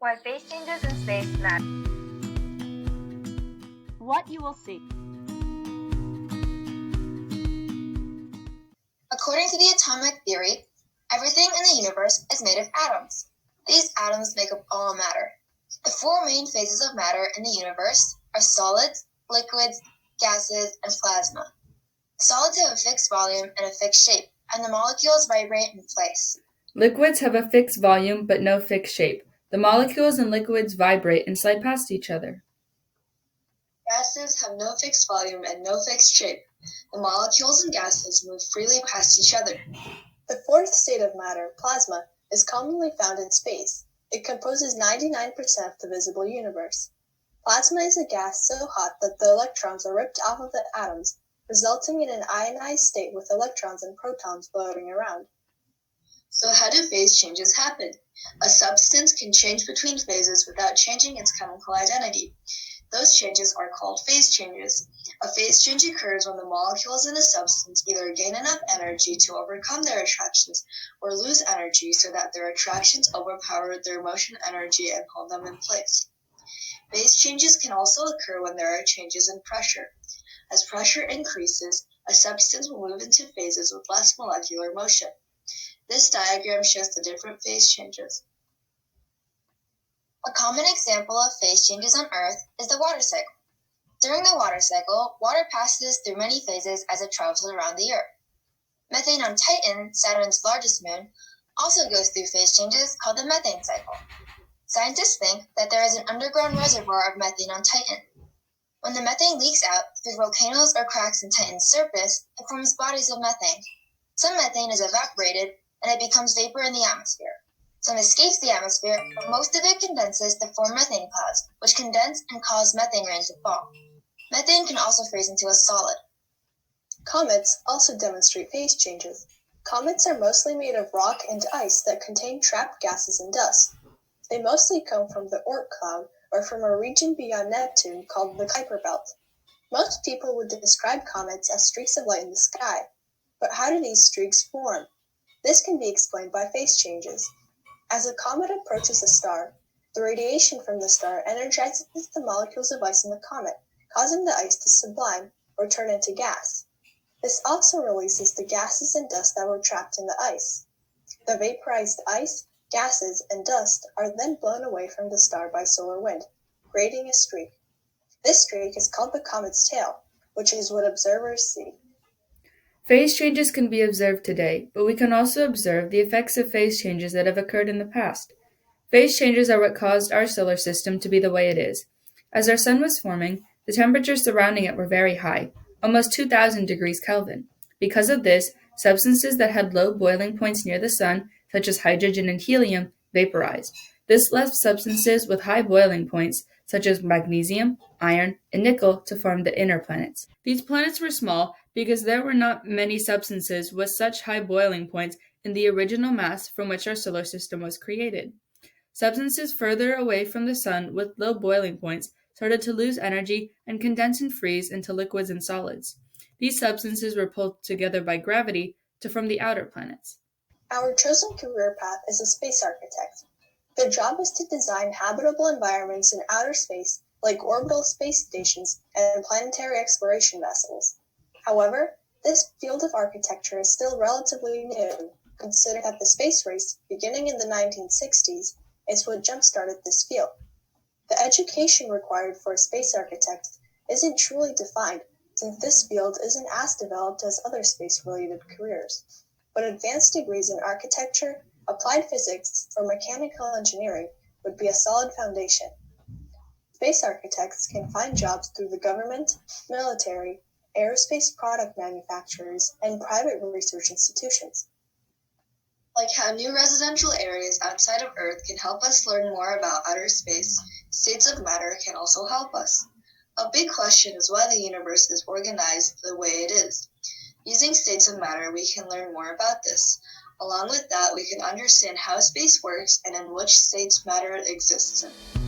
why phase changes in space matter. What you will see. According to the atomic theory, everything in the universe is made of atoms. These atoms make up all matter. The four main phases of matter in the universe are solids, liquids, gases, and plasma. Solids have a fixed volume and a fixed shape, and the molecules vibrate in place. Liquids have a fixed volume but no fixed shape. The molecules in liquids vibrate and slide past each other. Gases have no fixed volume and no fixed shape. The molecules in gases move freely past each other. The fourth state of matter, plasma, is commonly found in space. It composes 99% of the visible universe. Plasma is a gas so hot that the electrons are ripped off of the atoms, resulting in an ionized state with electrons and protons floating around. So how do phase changes happen? A substance can change between phases without changing its chemical identity. Those changes are called phase changes. A phase change occurs when the molecules in a substance either gain enough energy to overcome their attractions or lose energy so that their attractions overpower their motion energy and hold them in place. Phase changes can also occur when there are changes in pressure. As pressure increases, a substance will move into phases with less molecular motion. This diagram shows the different phase changes. A common example of phase changes on Earth is the water cycle. During the water cycle, water passes through many phases as it travels around the Earth. Methane on Titan, Saturn's largest moon, also goes through phase changes called the methane cycle. Scientists think that there is an underground reservoir of methane on Titan. When the methane leaks out through volcanoes or cracks in Titan's surface, it forms bodies of methane. Some methane is evaporated and it becomes vapor in the atmosphere. Some escapes the atmosphere, but most of it condenses to form methane clouds, which condense and cause methane rain to fall. Methane can also freeze into a solid. Comets also demonstrate phase changes. Comets are mostly made of rock and ice that contain trapped gases and dust. They mostly come from the Oort cloud or from a region beyond Neptune called the Kuiper Belt. Most people would describe comets as streaks of light in the sky. But how do these streaks form? This can be explained by phase changes. As a comet approaches a star, the radiation from the star energizes the molecules of ice in the comet, causing the ice to sublime or turn into gas. This also releases the gases and dust that were trapped in the ice. The vaporized ice, gases, and dust are then blown away from the star by solar wind, creating a streak. This streak is called the comet's tail, which is what observers see. Phase changes can be observed today, but we can also observe the effects of phase changes that have occurred in the past. Phase changes are what caused our solar system to be the way it is. As our sun was forming, the temperatures surrounding it were very high, almost 2,000 degrees Kelvin. Because of this, substances that had low boiling points near the sun, such as hydrogen and helium, vaporized. This left substances with high boiling points, such as magnesium, iron, and nickel, to form the inner planets. These planets were small because there were not many substances with such high boiling points in the original mass from which our solar system was created. Substances further away from the sun with low boiling points started to lose energy and condense and freeze into liquids and solids. These substances were pulled together by gravity to form the outer planets. Our chosen career path is a space architect. Their job is to design habitable environments in outer space, like orbital space stations and planetary exploration vessels. However, this field of architecture is still relatively new, considering that the space race, beginning in the 1960s, is what jump-started this field. The education required for a space architect isn't truly defined, since this field isn't as developed as other space-related careers. But advanced degrees in architecture, applied physics, or mechanical engineering would be a solid foundation. Space architects can find jobs through the government, military, aerospace product manufacturers, and private research institutions. Like how new residential areas outside of Earth can help us learn more about outer space, states of matter can also help us. A big question is why the universe is organized the way it is. Using states of matter, we can learn more about this. Along with that, we can understand how space works and in which states matter exists in.